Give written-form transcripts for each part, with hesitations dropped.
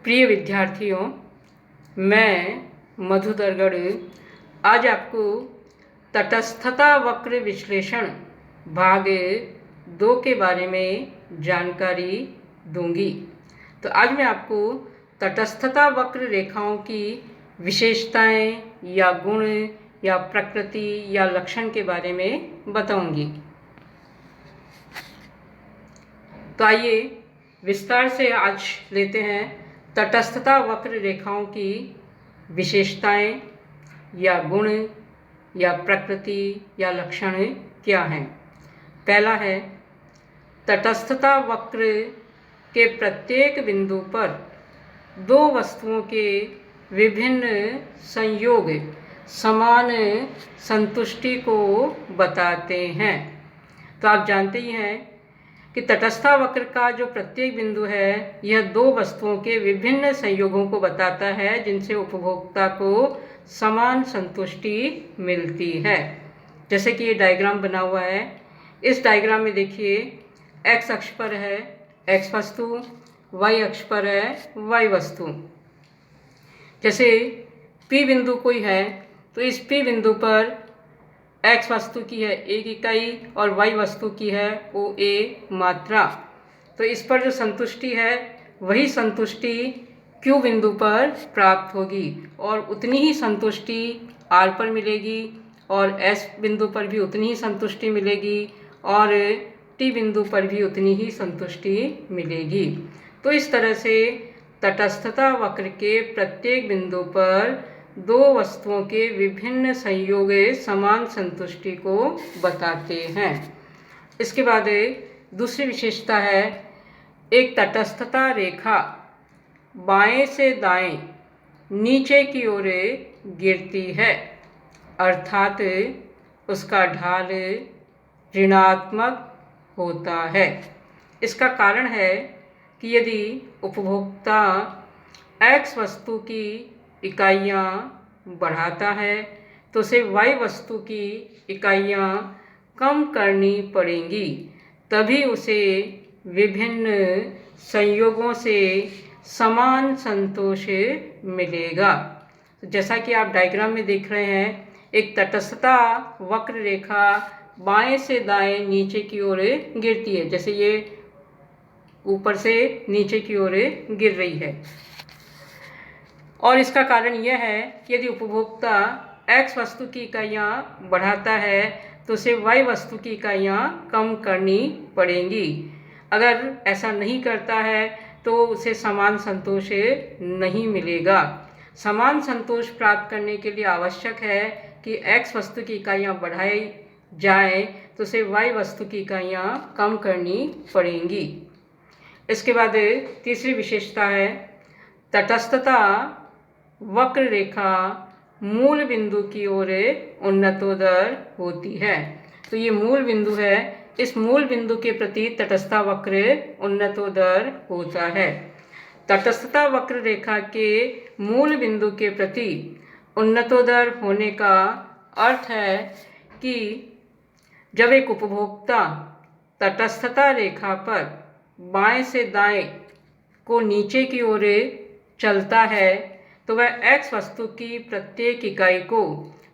प्रिय विद्यार्थियों, मैं मधु दरगढ़ आज आपको तटस्थता वक्र विश्लेषण भाग 2 के बारे में जानकारी दूंगी। तो आज मैं आपको तटस्थता वक्र रेखाओं की विशेषताएं या गुण या प्रकृति या लक्षण के बारे में बताऊंगी। तो आइए विस्तार से आज लेते हैं तटस्थता वक्र रेखाओं की विशेषताएं या गुण या प्रकृति या लक्षण क्या हैं। पहला है, तटस्थता वक्र के प्रत्येक बिंदु पर दो वस्तुओं के विभिन्न संयोग समान संतुष्टि को बताते हैं। तो आप जानते ही हैं कि तटस्थता वक्र का जो प्रत्येक बिंदु है यह दो वस्तुओं के विभिन्न संयोगों को बताता है जिनसे उपभोक्ता को समान संतुष्टि मिलती है। जैसे कि ये डायग्राम बना हुआ है। इस डायग्राम में देखिए, एक्स अक्ष पर है एक्स वस्तु, वाई अक्ष पर है वाई वस्तु। जैसे पी बिंदु कोई है तो इस पी बिंदु पर एक्स वस्तु की है 1 इकाई और वाई वस्तु की है OA मात्रा। तो इस पर जो संतुष्टि है वही संतुष्टि Q बिंदु पर प्राप्त होगी और उतनी ही संतुष्टि R पर मिलेगी और S बिंदु पर भी उतनी ही संतुष्टि मिलेगी और T बिंदु पर भी उतनी ही संतुष्टि मिलेगी। तो इस तरह से तटस्थता वक्र के प्रत्येक बिंदु पर दो वस्तुओं के विभिन्न संयोग समान संतुष्टि को बताते हैं। इसके बाद दूसरी विशेषता है, एक तटस्थता रेखा बाएं से दाएं नीचे की ओर गिरती है, अर्थात उसका ढाल ऋणात्मक होता है। इसका कारण है कि यदि उपभोक्ता X वस्तु की इकाइयाँ बढ़ाता है तो उसे Y वस्तु की इकाइयाँ कम करनी पड़ेंगी, तभी उसे विभिन्न संयोगों से समान संतोष मिलेगा। जैसा कि आप डायग्राम में देख रहे हैं, एक तटस्थता वक्र रेखा बाएं से दाएं नीचे की ओर गिरती है, जैसे ये ऊपर से नीचे की ओर गिर रही है। और इसका कारण यह है कि यदि उपभोक्ता X वस्तु की इकाइयाँ बढ़ाता है तो उसे Y वस्तु की इकाइयाँ कम करनी पड़ेंगी। अगर ऐसा नहीं करता है तो उसे समान संतोष नहीं मिलेगा। समान संतोष प्राप्त करने के लिए आवश्यक है कि X वस्तु की इकाइयाँ बढ़ाई जाए तो उसे Y वस्तु की इकाइयाँ कम करनी पड़ेंगी। इसके बाद तीसरी विशेषता है, तटस्थता वक्र रेखा मूल बिंदु की ओर उन्नतोदर होती है। तो ये मूल बिंदु है, इस मूल बिंदु के प्रति तटस्थता वक्र उन्नतोदर होता है। तटस्थता वक्र रेखा के मूल बिंदु के प्रति उन्नतोदर होने का अर्थ है कि जब एक उपभोक्ता तटस्थता रेखा पर बाएं से दाएं को नीचे की ओर चलता है तो वह X वस्तु की प्रत्येक इकाई को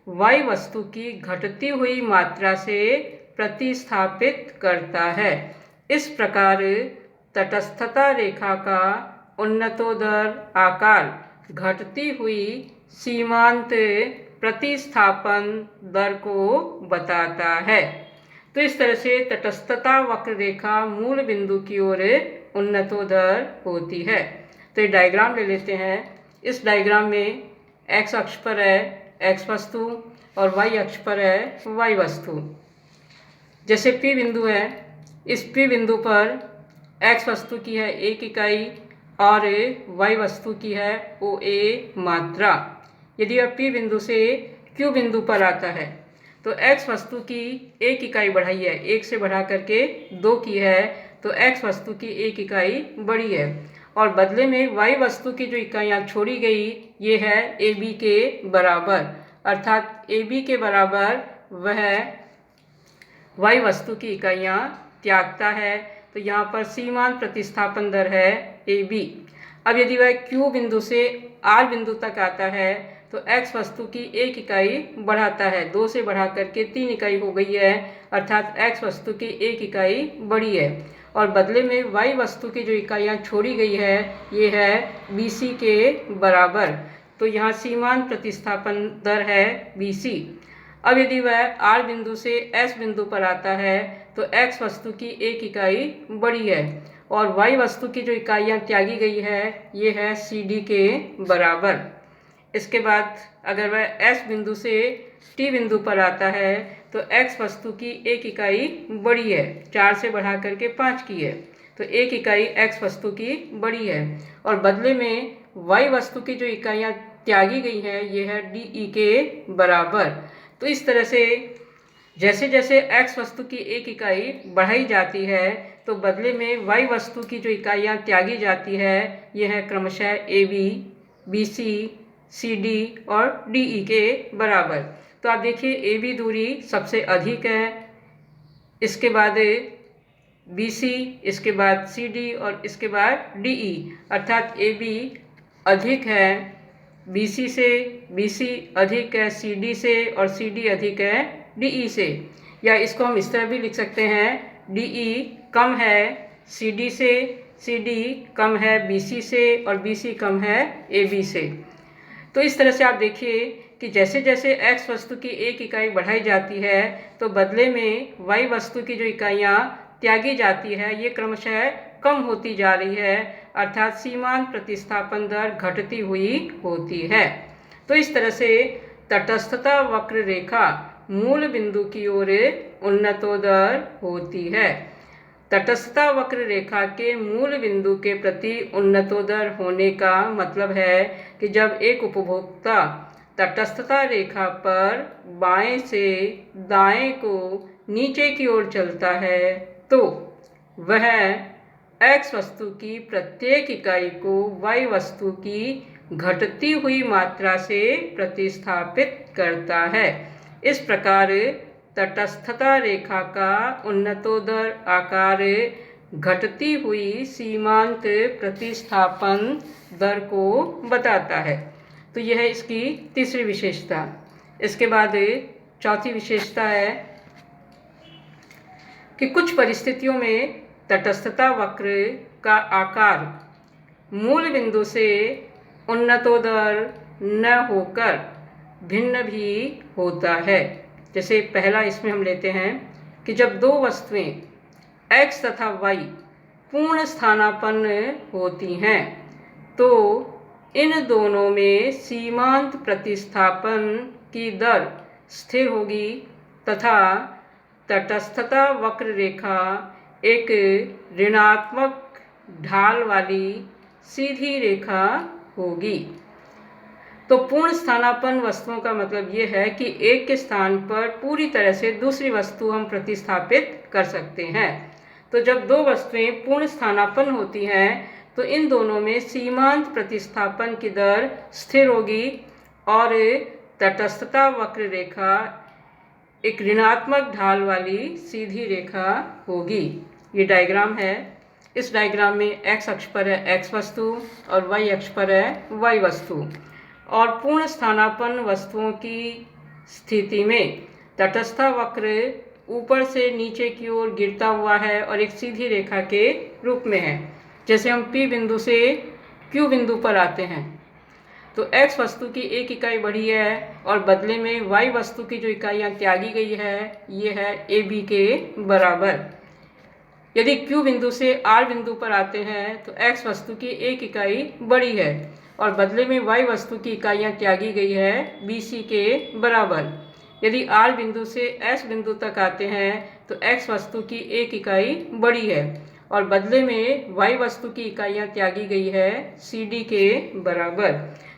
Y वस्तु की घटती हुई मात्रा से प्रतिस्थापित करता है। इस प्रकार तटस्थता रेखा का उन्नतोदर आकार घटती हुई सीमांत प्रतिस्थापन दर को बताता है। तो इस तरह से तटस्थता वक्र रेखा मूल बिंदु की ओर उन्नतोदर होती है। तो ये डायग्राम ले लेते हैं। इस डायग्राम में X अक्ष पर है X वस्तु और Y अक्ष पर है Y वस्तु। जैसे P बिंदु है, इस P बिंदु पर X वस्तु की है 1 इकाई और Y वस्तु की है OA मात्रा। यदि अब P बिंदु से Q बिंदु पर आता है तो X वस्तु की 1 इकाई बढ़ाई है, 1 से बढ़ा करके 2 की है, तो X वस्तु की 1 इकाई बढ़ी है और बदले में Y वस्तु की जो इकाइयाँ छोड़ी गई ये है AB के बराबर, अर्थात AB के बराबर वह Y वस्तु की इकाइयाँ त्यागता है। तो यहाँ पर सीमांत प्रतिस्थापन दर है AB। अब यदि वह Q बिंदु से R बिंदु तक आता है तो x वस्तु की 1 इकाई बढ़ाता है, 2 से बढ़ा करके 3 इकाई हो गई है, अर्थात x वस्तु की 1 इकाई बढ़ी है। और बदले में y वस्तु की जो इकाइयाँ छोड़ी गई है ये है BC के बराबर। तो यहाँ सीमांत प्रतिस्थापन दर है BC। अब यदि वह R बिंदु से S बिंदु पर आता है तो x वस्तु की 1 इकाई बढ़ी है और y वस्तु की जो इकाइयाँ त्यागी गई है ये है CD के बराबर। इसके बाद अगर वह S बिंदु से T बिंदु पर आता है तो x वस्तु की 1 इकाई बढ़ी है, 4 से बढ़ा करके 5 की है, तो 1 इकाई x वस्तु की बढ़ी है और बदले में y वस्तु की जो इकाइयाँ त्यागी गई हैं ये है DE के बराबर। तो इस तरह से जैसे जैसे x वस्तु की 1 इकाई बढ़ाई जाती है तो बदले में y वस्तु की जो इकाइयाँ त्यागी जाती है ये है क्रमशः AB, BC, CD और DE के बराबर। तो आप देखिए AB दूरी सबसे अधिक है, इसके बाद BC, इसके बाद CD और इसके बाद DE, अर्थात AB अधिक है BC से, BC अधिक है CD से और CD अधिक है DE से। या इसको हम इस तरह भी लिख सकते हैं DE कम है CD से, CD कम है BC से और BC कम है AB से। तो इस तरह से आप देखिए कि जैसे जैसे x वस्तु की 1 इकाई बढ़ाई जाती है तो बदले में y वस्तु की जो इकाइयाँ त्यागी जाती है ये क्रमशः कम होती जा रही है, अर्थात सीमांत प्रतिस्थापन दर घटती हुई होती है। तो इस तरह से तटस्थता वक्र रेखा मूल बिंदु की ओर उन्नतोदर होती है। तटस्थता वक्र रेखा के मूल बिंदु के प्रति उन्नतोदर होने का मतलब है कि जब एक उपभोक्ता तटस्थता रेखा पर बाएं से दाएं को नीचे की ओर चलता है तो वह x वस्तु की प्रत्येक इकाई को y वस्तु की घटती हुई मात्रा से प्रतिस्थापित करता है। इस प्रकार तटस्थता रेखा का उन्नतोदर आकार घटती हुई सीमांत प्रतिस्थापन दर को बताता है। तो यह है इसकी तीसरी विशेषता। इसके बाद चौथी विशेषता है कि कुछ परिस्थितियों में तटस्थता वक्र का आकार मूल बिंदु से उन्नतोदर न होकर भिन्न भी होता है। जैसे पहला इसमें हम लेते हैं कि जब दो वस्तुएं x तथा y पूर्ण स्थानापन्न होती हैं तो इन दोनों में सीमांत प्रतिस्थापन की दर स्थिर होगी तथा तटस्थता वक्र रेखा एक ऋणात्मक ढाल वाली सीधी रेखा होगी। तो पूर्ण स्थानापन्न वस्तुओं का मतलब ये है कि एक के स्थान पर पूरी तरह से दूसरी वस्तु हम प्रतिस्थापित कर सकते हैं। तो जब दो वस्तुएं पूर्ण स्थानापन्न होती हैं तो इन दोनों में सीमांत प्रतिस्थापन की दर स्थिर होगी और तटस्थता वक्र रेखा एक ऋणात्मक ढाल वाली सीधी रेखा होगी। ये डायग्राम है। इस डायग्राम में x अक्ष पर है x वस्तु और y अक्ष पर है y वस्तु। और पूर्ण स्थानापन्न वस्तुओं की स्थिति में तटस्थ वक्र ऊपर से नीचे की ओर गिरता हुआ है और एक सीधी रेखा के रूप में है। जैसे हम P बिंदु से Q बिंदु पर आते हैं तो x वस्तु की 1 इकाई बढ़ी है और बदले में y वस्तु की जो इकाइयाँ त्यागी गई है ये है AB के बराबर। यदि Q बिंदु से R बिंदु पर आते हैं तो x वस्तु की 1 इकाई बढ़ी है और बदले में y वस्तु की इकाइयाँ त्यागी गई है BC के बराबर। यदि R बिंदु से S बिंदु तक आते हैं तो x वस्तु की 1 इकाई बढ़ी है और बदले में y वस्तु की इकाइयाँ त्यागी गई है CD के बराबर।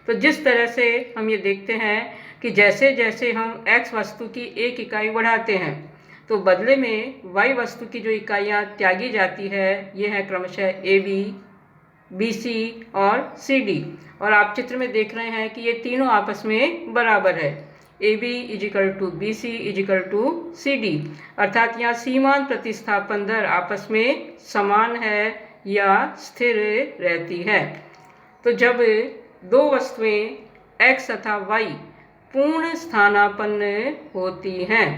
तो जिस तरह से हम ये देखते हैं कि जैसे जैसे हम x वस्तु की 1 इकाई बढ़ाते हैं तो बदले में y वस्तु की जो इकाइयाँ त्यागी जाती है ये है क्रमशः AB, BC और CD। और आप चित्र में देख रहे हैं कि ये तीनों आपस में बराबर है। AB = BC = CD, अर्थात यहाँ सीमांत प्रतिस्थापन दर आपस में समान है या स्थिर रहती है। तो जब दो वस्तुएं x तथा y पूर्ण स्थानापन्न होती हैं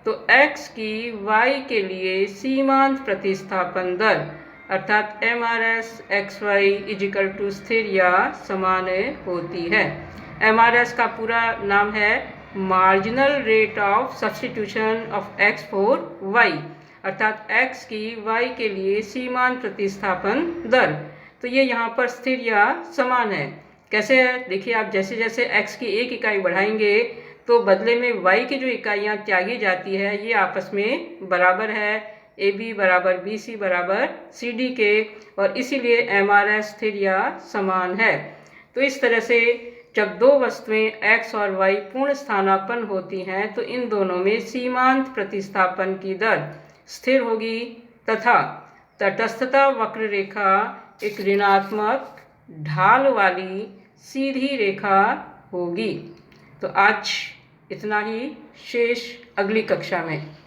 तो x की y के लिए सीमांत प्रतिस्थापन दर अर्थात MRS XY इजिकल टू स्थिर या समान होती है। MRS का पूरा नाम है marginal rate of substitution of x for y, अर्थात x की y के लिए सीमांत प्रतिस्थापन दर। तो ये यहाँ पर स्थिर या समान है। कैसे है देखिए आप, जैसे जैसे x की एक इकाई बढ़ाएंगे तो बदले में y की जो इकाइयाँ त्यागी जाती है ये आपस में बराबर है, AB बराबर BC बराबर CD के, और इसीलिए MRS स्थिर या समान है। तो इस तरह से जब दो वस्तुएं x और y पूर्ण स्थानापन्न होती हैं तो इन दोनों में सीमांत प्रतिस्थापन की दर स्थिर होगी तथा तटस्थता वक्र रेखा एक ऋणात्मक ढाल वाली सीधी रेखा होगी। तो आज इतना ही, शेष अगली कक्षा में।